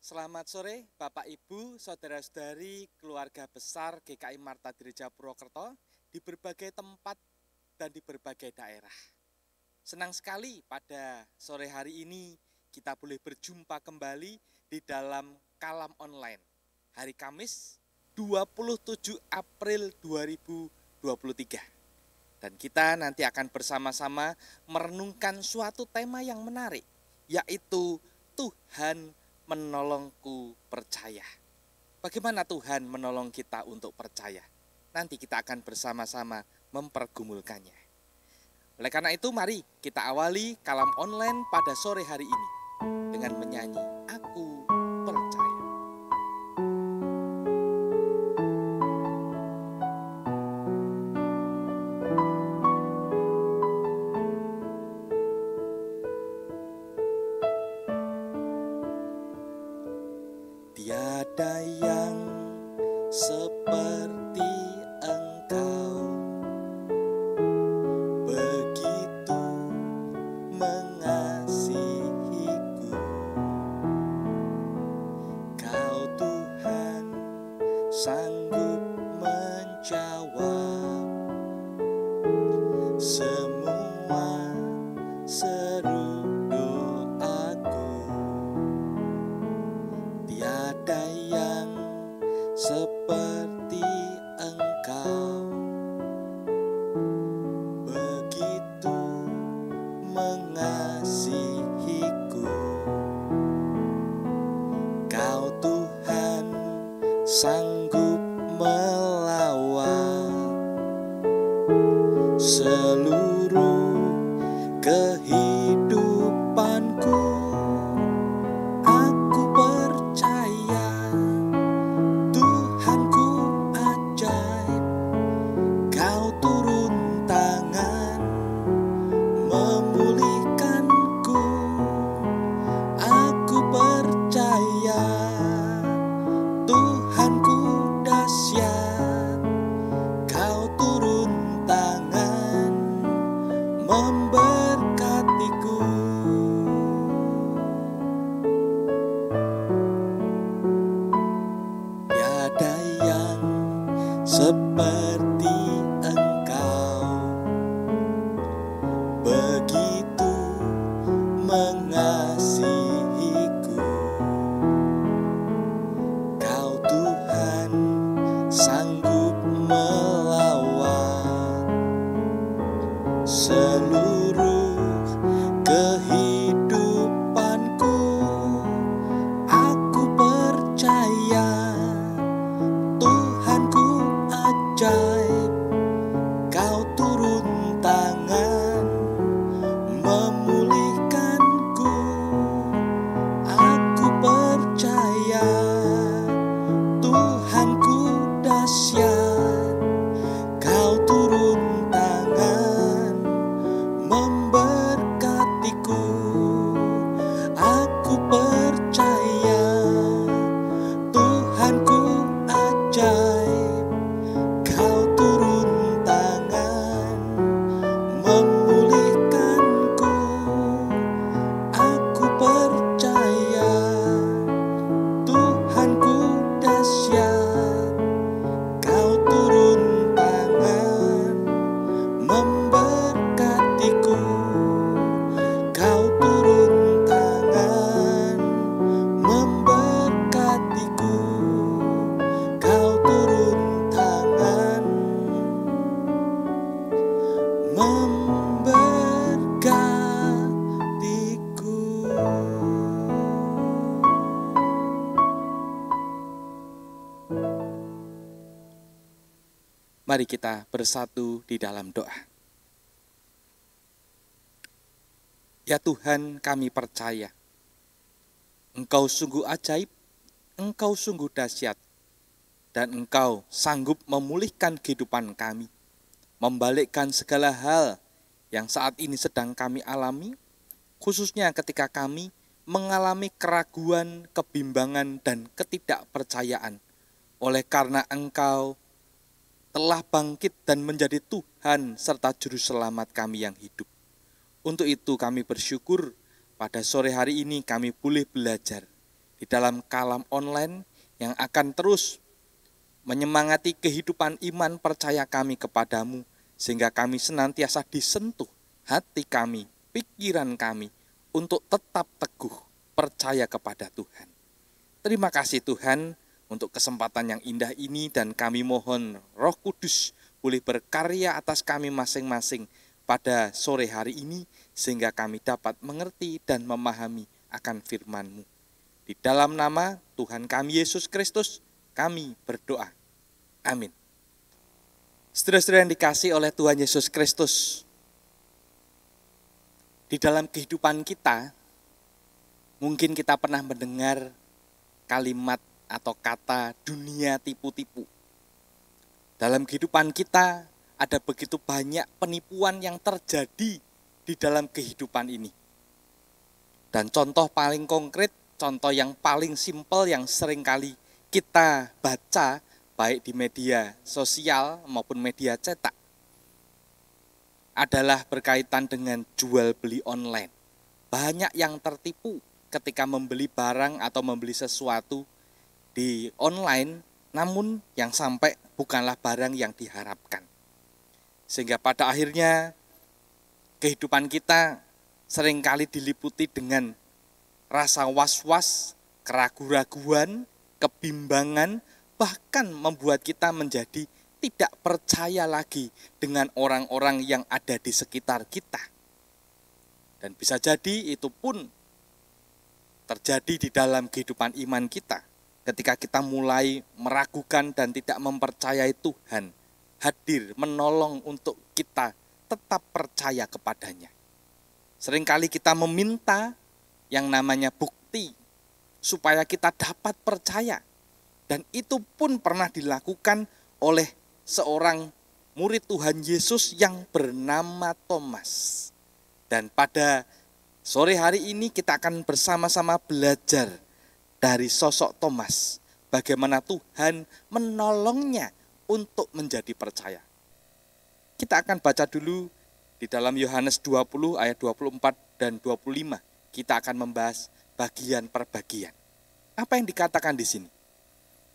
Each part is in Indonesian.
Selamat sore Bapak Ibu, Saudara-saudari, keluarga besar GKI Marta Dirija Purwokerto di berbagai tempat dan di berbagai daerah. Senang sekali pada sore hari ini kita boleh berjumpa kembali di dalam Kalam Online. Hari Kamis 27 April 2023. Dan kita nanti akan bersama-sama merenungkan suatu tema yang menarik, yaitu Tuhan menolongku percaya. Bagaimana Tuhan menolong kita untuk percaya? Nanti kita akan bersama-sama mempergumulkannya. Oleh karena itu mari kita awali Kalam Online pada sore hari ini dengan menyanyi Aku Percaya. Tiada yang seperti Engkau, begitu mengasihiku. Kau Tuhan sanggup menjawab semua seru doaku. Tiada yang seperti Engkau, begitu mengasihiku. Kau Tuhan sanggup melawat seluruh kehidupanku. Aku percaya Tuhanku ajaib, Kau turun tangan memulihkanku. Aku percaya Tuhanku dahsyat, Kau turun tangan memberkatiku. Tiada yang seperti Engkau, begitu mengasihiku. Kau Tuhan sanggup melawat seluruh kehidupanku. Aku percaya Tuhanku ajaib, Kau turun tangan memulihkanku. Aku percaya Tuhanku dahsyat, Kau turun tangan memberkatiku. Aku percaya Tuhanku ajaib, Kau turun tangan memulihkanku. Aku percaya Tuhanku dahsyat, Kau turun tangan memberkatiku. Kau turun tangan memberkatiku. Kau turun tangan memberkatiku. Mari kita bersatu di dalam doa. Ya Tuhan, kami percaya Engkau sungguh ajaib, Engkau sungguh dahsyat, dan Engkau sanggup memulihkan kehidupan kami, membalikkan segala hal yang saat ini sedang kami alami, khususnya ketika kami mengalami keraguan, kebimbangan, dan ketidakpercayaan. Oleh karena Engkau telah bangkit dan menjadi Tuhan serta Juru Selamat kami yang hidup. Untuk itu kami bersyukur pada sore hari ini kami boleh belajar di dalam kalam online yang akan terus menyemangati kehidupan iman percaya kami kepadamu, sehingga kami senantiasa disentuh hati kami, pikiran kami, untuk tetap teguh percaya kepada Tuhan. Terima kasih Tuhan untuk kesempatan yang indah ini, dan kami mohon Roh Kudus boleh berkarya atas kami masing-masing pada sore hari ini, sehingga kami dapat mengerti dan memahami akan firman-Mu. Di dalam nama Tuhan kami Yesus Kristus, kami berdoa. Amin. Saudara-saudara yang dikasihi oleh Tuhan Yesus Kristus, di dalam kehidupan kita, mungkin kita pernah mendengar kalimat atau kata dunia tipu-tipu. Dalam kehidupan kita ada begitu banyak penipuan yang terjadi di dalam kehidupan ini. Dan contoh paling konkret, contoh yang paling simpel yang seringkali kita baca baik di media sosial maupun media cetak adalah berkaitan dengan jual beli online. Banyak yang tertipu ketika membeli barang atau membeli sesuatu di online, namun yang sampai bukanlah barang yang diharapkan. Sehingga pada akhirnya kehidupan kita seringkali diliputi dengan rasa was-was, keraguan-raguan, kebimbangan, bahkan membuat kita menjadi tidak percaya lagi dengan orang-orang yang ada di sekitar kita. Dan bisa jadi itu pun terjadi di dalam kehidupan iman kita, ketika kita mulai meragukan dan tidak mempercayai Tuhan hadir menolong untuk kita tetap percaya kepadanya. Seringkali kita meminta yang namanya bukti supaya kita dapat percaya. Dan itu pun pernah dilakukan oleh seorang murid Tuhan Yesus yang bernama Thomas. Dan pada sore hari ini kita akan bersama-sama belajar dari sosok Thomas, bagaimana Tuhan menolongnya untuk menjadi percaya. Kita akan baca dulu di dalam Yohanes 20 ayat 24 dan 25. Kita akan membahas bagian per bagian. Apa yang dikatakan di sini?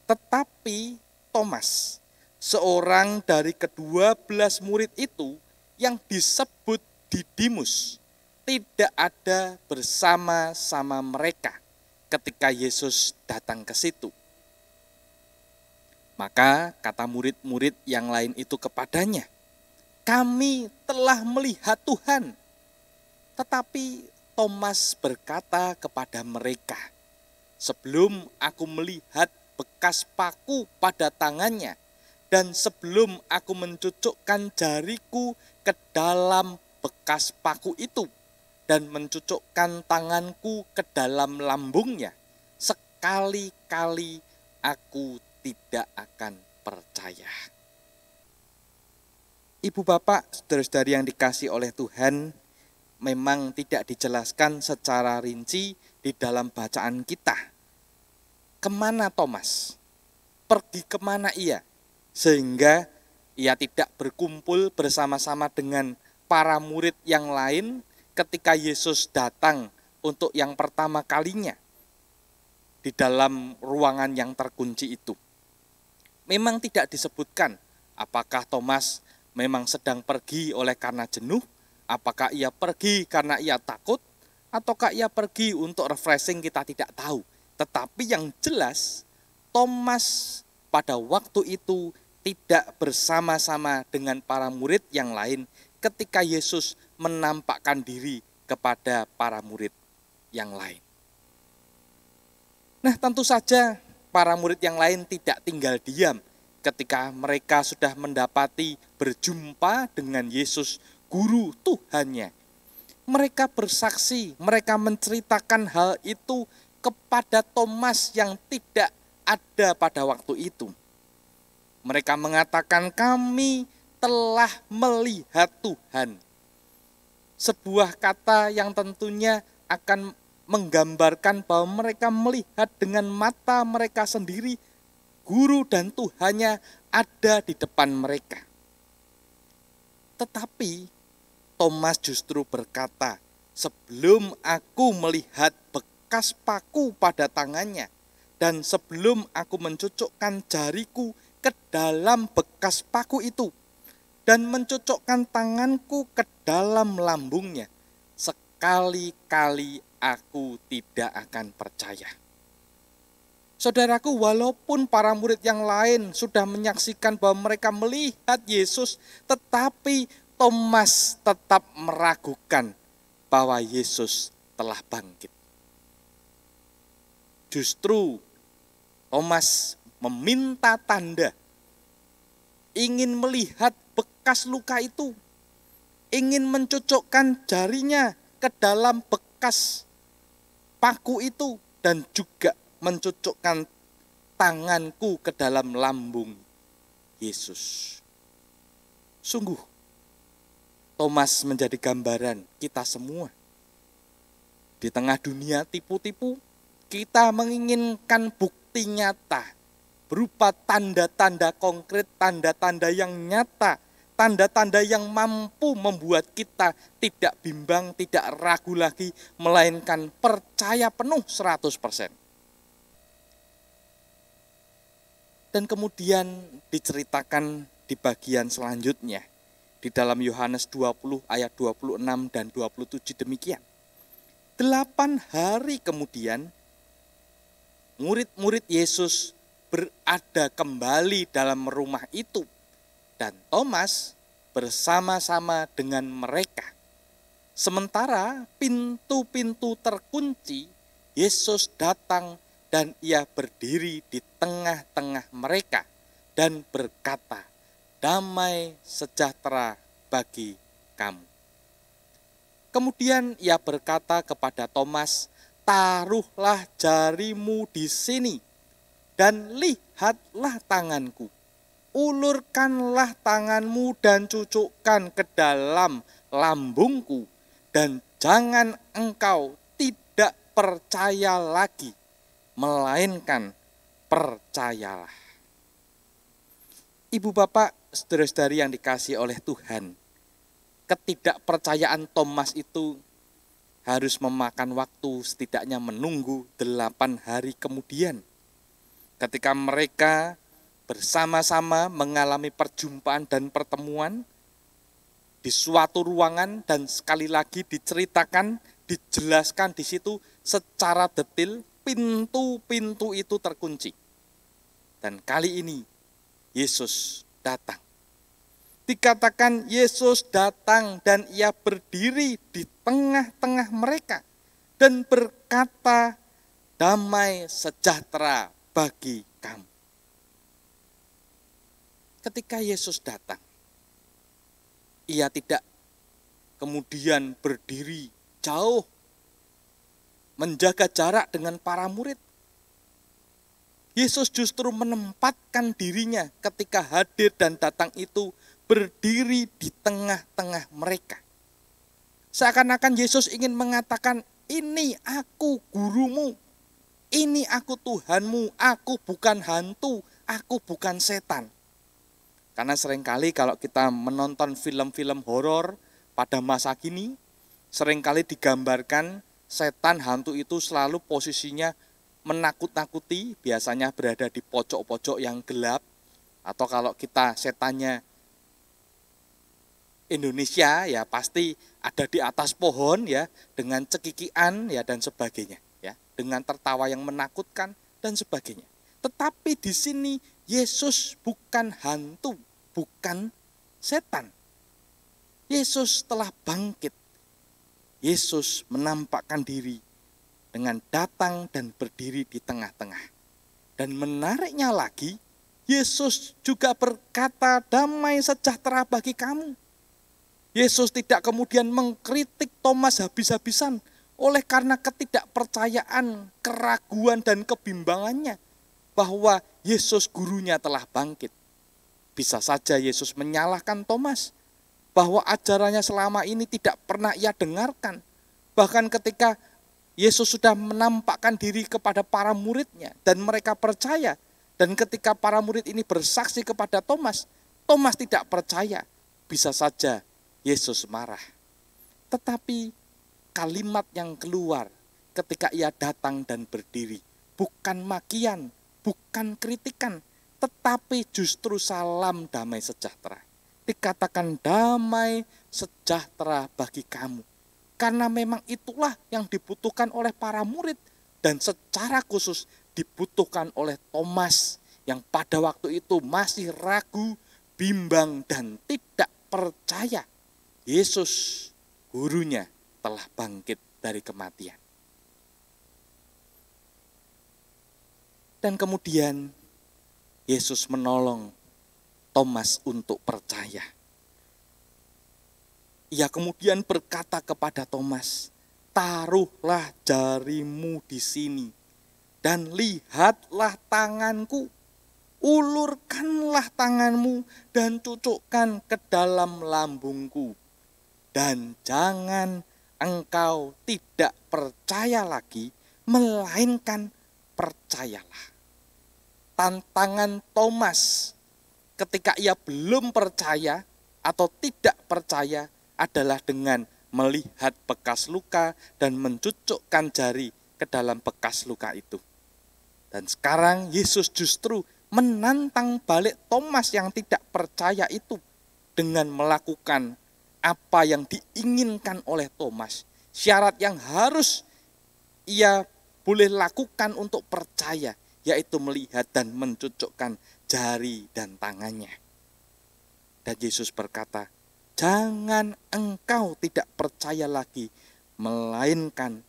Tetapi Thomas, seorang dari ke-12 murid itu yang disebut Didimus, tidak ada bersama-sama mereka ketika Yesus datang ke situ. Maka kata murid-murid yang lain itu kepadanya, "Kami telah melihat Tuhan." Tetapi Thomas berkata kepada mereka, "Sebelum aku melihat bekas paku pada tangannya, dan sebelum aku mencucukkan jariku ke dalam bekas paku itu, dan mencucukkan tanganku ke dalam lambungnya, sekali-kali aku tidak akan percaya." Ibu bapak, saudara-saudari yang dikasihi oleh Tuhan, memang tidak dijelaskan secara rinci di dalam bacaan kita. Kemana Thomas? Pergi kemana ia? Sehingga ia tidak berkumpul bersama-sama dengan para murid yang lain ketika Yesus datang untuk yang pertama kalinya di dalam ruangan yang terkunci itu. Memang tidak disebutkan apakah Thomas memang sedang pergi oleh karena jenuh, apakah ia pergi karena ia takut, ataukah ia pergi untuk refreshing, kita tidak tahu. Tetapi yang jelas, Thomas pada waktu itu tidak bersama-sama dengan para murid yang lain ketika Yesus menampakkan diri kepada para murid yang lain. Nah, tentu saja para murid yang lain tidak tinggal diam ketika mereka sudah mendapati berjumpa dengan Yesus, guru Tuhannya. Mereka bersaksi, mereka menceritakan hal itu kepada Thomas yang tidak ada pada waktu itu. Mereka mengatakan, "Kami telah melihat Tuhan." Sebuah kata yang tentunya akan menggambarkan bahwa mereka melihat dengan mata mereka sendiri guru dan Tuhannya ada di depan mereka. Tetapi Thomas justru berkata, "Sebelum aku melihat bekas paku pada tangannya. Dan sebelum aku mencucukkan jariku ke dalam bekas paku itu dan mencucukkan tanganku ke dalam lambungnya, sekali-kali aku tidak akan percaya. Saudaraku, walaupun para murid yang lain sudah menyaksikan bahwa mereka melihat Yesus, tetapi Thomas tetap meragukan bahwa Yesus telah bangkit. Justru Thomas meminta tanda, ingin melihat bekas luka itu, ingin mencucukkan jarinya ke dalam bekas paku itu, dan juga mencucukkan tanganku ke dalam lambung Yesus. Sungguh, Thomas menjadi gambaran kita semua. Di tengah dunia tipu-tipu, kita menginginkan bukti nyata berupa tanda-tanda konkret, tanda-tanda yang nyata, tanda-tanda yang mampu membuat kita tidak bimbang, tidak ragu lagi, melainkan percaya penuh 100%. Dan kemudian diceritakan di bagian selanjutnya, di dalam Yohanes 20 ayat 26 dan 27 demikian. 8 hari kemudian, murid-murid Yesus berada kembali dalam rumah itu, dan Thomas bersama-sama dengan mereka. Sementara pintu-pintu terkunci, Yesus datang dan ia berdiri di tengah-tengah mereka dan berkata, "Damai sejahtera bagi kamu." Kemudian ia berkata kepada Thomas, "Taruhlah jarimu di sini dan lihatlah tanganku. Ulurkanlah tanganmu dan cucukkan ke dalam lambungku, dan jangan engkau tidak percaya lagi, melainkan percayalah." Ibu bapak, saudara-saudari yang dikasihi oleh Tuhan, ketidakpercayaan Thomas itu harus memakan waktu setidaknya menunggu 8 hari kemudian. Ketika mereka bersama-sama mengalami perjumpaan dan pertemuan di suatu ruangan, dan sekali lagi diceritakan, dijelaskan di situ secara detail, pintu-pintu itu terkunci. Dan kali ini Yesus datang. Dikatakan Yesus datang dan ia berdiri di tengah-tengah mereka dan berkata, "Damai sejahtera bagi kamu." Ketika Yesus datang, ia tidak kemudian berdiri jauh, menjaga jarak dengan para murid. Yesus justru menempatkan dirinya ketika hadir dan datang itu, berdiri di tengah-tengah mereka. Seakan-akan Yesus ingin mengatakan, "Ini aku gurumu, ini aku Tuhanmu, aku bukan hantu, aku bukan setan." Karena seringkali kalau kita menonton film-film horor pada masa kini, seringkali digambarkan setan hantu itu selalu posisinya menakut-nakuti, biasanya berada di pojok-pojok yang gelap, atau kalau kita setannya Indonesia ya pasti ada di atas pohon ya, dengan cekikian ya dan sebagainya ya, dengan tertawa yang menakutkan dan sebagainya. Tetapi di sini Yesus bukan hantu, bukan setan. Yesus telah bangkit. Yesus menampakkan diri dengan datang dan berdiri di tengah-tengah. Dan menariknya lagi, Yesus juga berkata, "Damai sejahtera bagi kamu." Yesus tidak kemudian mengkritik Thomas habis-habisan oleh karena ketidakpercayaan, keraguan, dan kebimbangannya bahwa Yesus gurunya telah bangkit. Bisa saja Yesus menyalahkan Thomas bahwa ajarannya selama ini tidak pernah ia dengarkan. Bahkan ketika Yesus sudah menampakkan diri kepada para muridnya dan mereka percaya. Dan ketika para murid ini bersaksi kepada Thomas, Thomas tidak percaya. Bisa saja Yesus marah. Tetapi kalimat yang keluar ketika ia datang dan berdiri. Bukan makian, bukan kritikan, tetapi justru salam damai sejahtera. Dikatakan damai sejahtera bagi kamu. Karena memang itulah yang dibutuhkan oleh para murid dan secara khusus dibutuhkan oleh Thomas yang pada waktu itu masih ragu, bimbang dan tidak percaya Yesus gurunya telah bangkit dari kematian. Dan kemudian Yesus menolong Thomas untuk percaya. Ia kemudian berkata kepada Thomas, "Taruhlah jarimu di sini dan lihatlah tanganku. Ulurkanlah tanganmu dan cucukkan ke dalam lambungku. Dan jangan engkau tidak percaya lagi, melainkan percayalah." Tantangan Thomas ketika ia belum percaya atau tidak percaya adalah dengan melihat bekas luka dan mencucukkan jari ke dalam bekas luka itu. Dan sekarang Yesus justru menantang balik Thomas yang tidak percaya itu dengan melakukan apa yang diinginkan oleh Thomas. Syarat yang harus ia boleh lakukan untuk percaya, yaitu melihat dan mencucukkan jari dan tangannya. Dan Yesus berkata, "Jangan engkau tidak percaya lagi, melainkan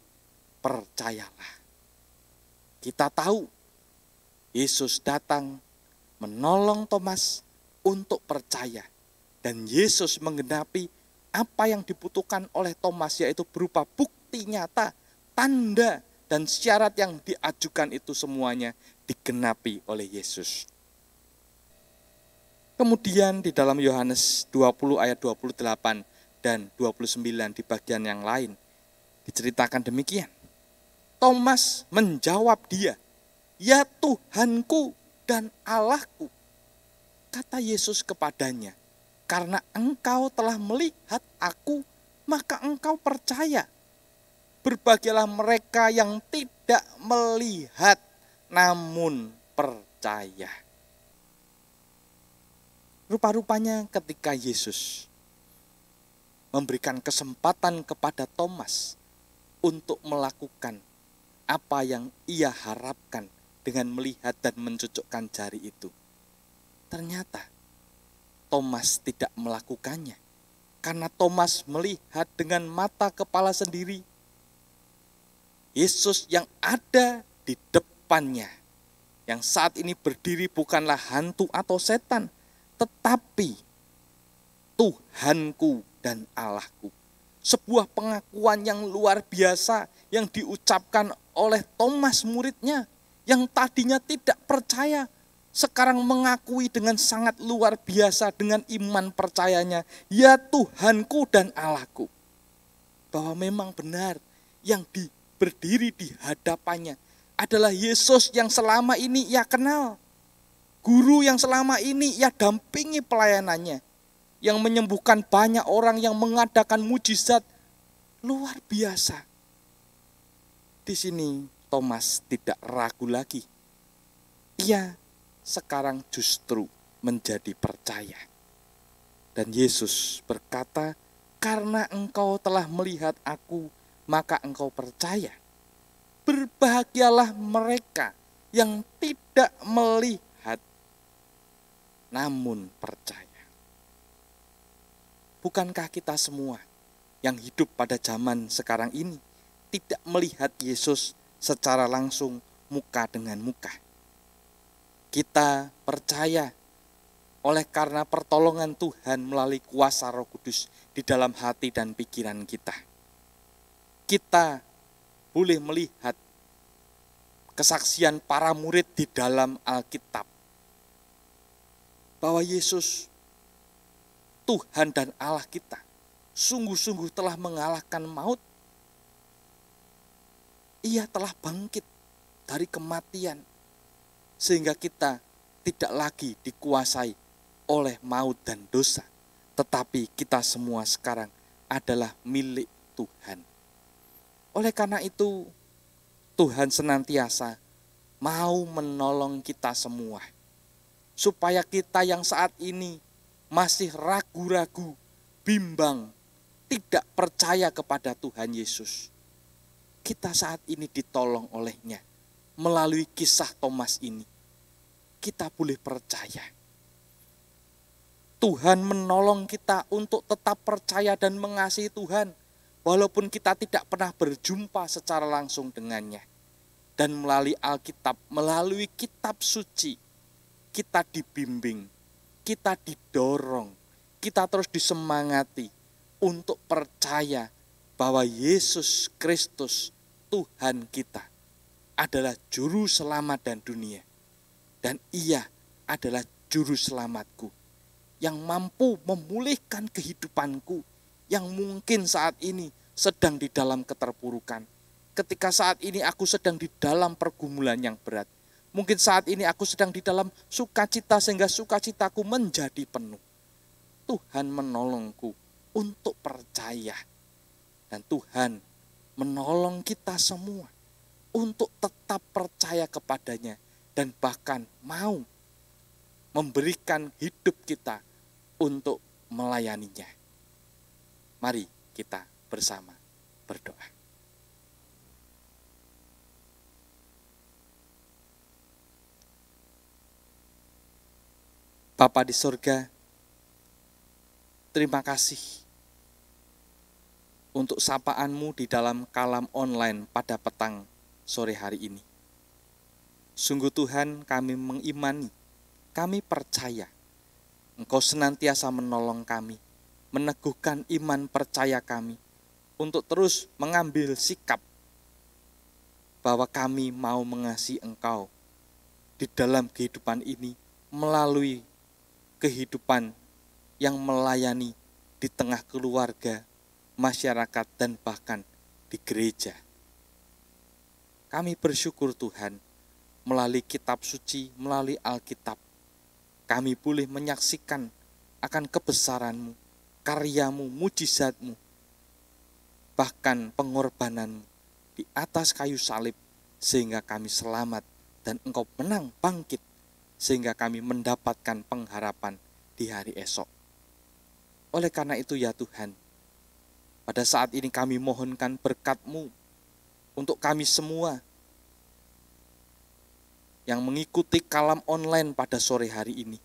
percayalah." Kita tahu Yesus datang menolong Thomas untuk percaya. Dan Yesus menggenapi apa yang dibutuhkan oleh Thomas, yaitu berupa bukti nyata, tanda, dan syarat yang diajukan itu semuanya digenapi oleh Yesus. Kemudian di dalam Yohanes 20 ayat 28 dan 29 di bagian yang lain diceritakan demikian. Thomas menjawab dia, "Ya Tuhanku dan Allahku." Kata Yesus kepadanya, "Karena engkau telah melihat aku, maka engkau percaya. Berbahagialah mereka yang tidak melihat, namun percaya." Rupa-rupanya ketika Yesus memberikan kesempatan kepada Thomas untuk melakukan apa yang ia harapkan dengan melihat dan mencucukkan jari itu, ternyata Thomas tidak melakukannya. Karena Thomas melihat dengan mata kepala sendiri Yesus yang ada di depannya, yang saat ini berdiri bukanlah hantu atau setan, tetapi Tuhanku dan Allahku. Sebuah pengakuan yang luar biasa yang diucapkan oleh Thomas muridnya, yang tadinya tidak percaya, sekarang mengakui dengan sangat luar biasa dengan iman percayanya, "Ya Tuhanku dan Allahku." Bahwa memang benar yang berdiri di hadapannya adalah Yesus yang selama ini ia kenal. Guru yang selama ini ia dampingi pelayanannya. Yang menyembuhkan banyak orang, yang mengadakan mujizat luar biasa. Di sini Thomas tidak ragu lagi. Ia sekarang justru menjadi percaya. Dan Yesus berkata, "Karena engkau telah melihat aku, maka engkau percaya. Berbahagialah mereka yang tidak melihat, namun percaya." Bukankah kita semua yang hidup pada zaman sekarang ini tidak melihat Yesus secara langsung muka dengan muka? Kita percaya oleh karena pertolongan Tuhan melalui kuasa Roh Kudus di dalam hati dan pikiran kita. Kita boleh melihat kesaksian para murid di dalam Alkitab bahwa Yesus, Tuhan dan Allah kita, sungguh-sungguh telah mengalahkan maut. Ia telah bangkit dari kematian sehingga kita tidak lagi dikuasai oleh maut dan dosa, tetapi kita semua sekarang adalah milik Tuhan. Oleh karena itu, Tuhan senantiasa mau menolong kita semua. Supaya kita yang saat ini masih ragu-ragu, bimbang, tidak percaya kepada Tuhan Yesus. Kita saat ini ditolong olehnya. Melalui kisah Thomas ini, kita boleh percaya. Tuhan menolong kita untuk tetap percaya dan mengasihi Tuhan, walaupun kita tidak pernah berjumpa secara langsung dengannya. Dan melalui Alkitab, melalui kitab suci, kita dibimbing, kita didorong, kita terus disemangati untuk percaya bahwa Yesus Kristus, Tuhan kita, adalah juru selamat dan dunia. Dan Ia adalah juru selamatku, yang mampu memulihkan kehidupanku, yang mungkin saat ini sedang di dalam keterpurukan. Ketika saat ini aku sedang di dalam pergumulan yang berat. Mungkin saat ini aku sedang di dalam sukacita sehingga sukacitaku menjadi penuh. Tuhan menolongku untuk percaya. Dan Tuhan menolong kita semua untuk tetap percaya kepadanya. Dan bahkan mau memberikan hidup kita untuk melayaninya. Mari kita bersama berdoa. Bapa di surga, terima kasih untuk sapaan-Mu di dalam kalam online pada petang sore hari ini. Sungguh Tuhan, kami mengimani, kami percaya Engkau senantiasa menolong kami, meneguhkan iman percaya kami untuk terus mengambil sikap bahwa kami mau mengasihi Engkau di dalam kehidupan ini melalui kehidupan yang melayani di tengah keluarga, masyarakat, dan bahkan di gereja. Kami bersyukur Tuhan, melalui kitab suci, melalui Alkitab, kami boleh menyaksikan akan kebesaran-Mu, karya-Mu, mujizat-Mu, bahkan pengorbanan-Mu di atas kayu salib, sehingga kami selamat dan Engkau menang bangkit, sehingga kami mendapatkan pengharapan di hari esok. Oleh karena itu ya Tuhan, pada saat ini kami mohonkan berkat-Mu untuk kami semua yang mengikuti kalam online pada sore hari ini.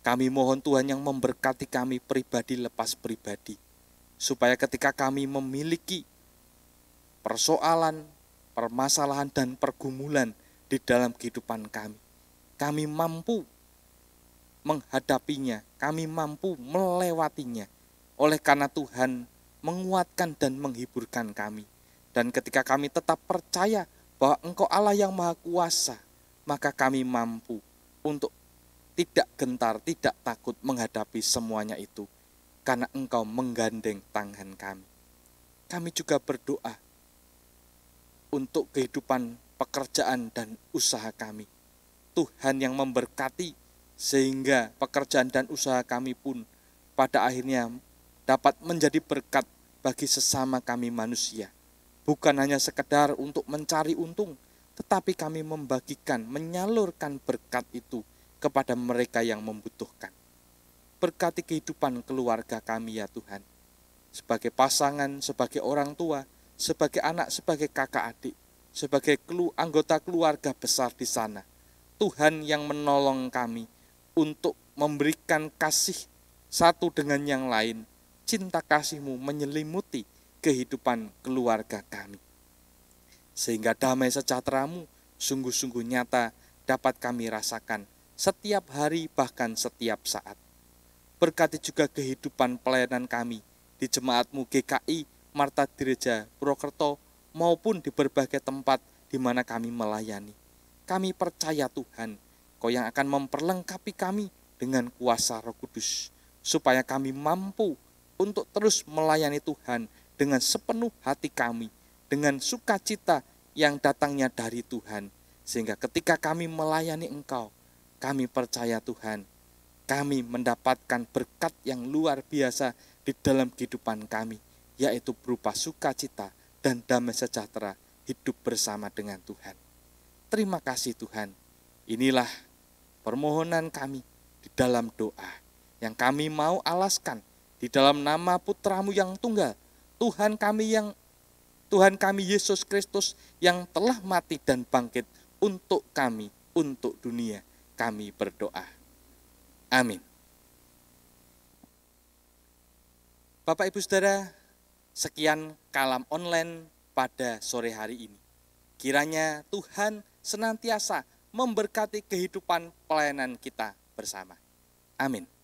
Kami mohon Tuhan yang memberkati kami pribadi lepas pribadi, supaya ketika kami memiliki persoalan, permasalahan, dan pergumulan di dalam kehidupan kami mampu menghadapinya, kami mampu melewatinya. Oleh karena Tuhan menguatkan dan menghiburkan kami. Dan ketika kami tetap percaya bahwa Engkau Allah yang Maha Kuasa, maka kami mampu untuk tidak gentar, tidak takut menghadapi semuanya itu. Karena Engkau menggandeng tangan kami. Kami juga berdoa untuk kehidupan pekerjaan dan usaha kami. Tuhan yang memberkati sehingga pekerjaan dan usaha kami pun pada akhirnya dapat menjadi berkat bagi sesama kami manusia. Bukan hanya sekedar untuk mencari untung, tetapi kami membagikan, menyalurkan berkat itu kepada mereka yang membutuhkan. Berkati kehidupan keluarga kami ya Tuhan. Sebagai pasangan, sebagai orang tua, sebagai anak, sebagai kakak adik, sebagai anggota keluarga besar di sana. Tuhan yang menolong kami untuk memberikan kasih satu dengan yang lain. Cinta kasih-Mu menyelimuti kehidupan keluarga kami. Sehingga damai sejahtera-Mu sungguh-sungguh nyata dapat kami rasakan setiap hari bahkan setiap saat. Berkati juga kehidupan pelayanan kami di Jemaat-Mu GKI Marta Direja Purwokerto maupun di berbagai tempat di mana kami melayani. Kami percaya Tuhan, Kau yang akan memperlengkapi kami dengan kuasa Roh Kudus, supaya kami mampu untuk terus melayani Tuhan dengan sepenuh hati kami, dengan sukacita yang datangnya dari Tuhan. Sehingga ketika kami melayani Engkau, kami percaya Tuhan, kami mendapatkan berkat yang luar biasa di dalam kehidupan kami, yaitu berupa sukacita dan damai sejahtera hidup bersama dengan Tuhan. Terima kasih Tuhan. Inilah permohonan kami di dalam doa yang kami mau alaskan di dalam nama Putramu yang tunggal, Tuhan kami Yesus Kristus yang telah mati dan bangkit untuk kami, untuk dunia. Kami berdoa. Amin. Bapak Ibu Saudara, sekian kalam online pada sore hari ini. Kiranya Tuhan senantiasa memberkati kehidupan pelayanan kita bersama. Amin.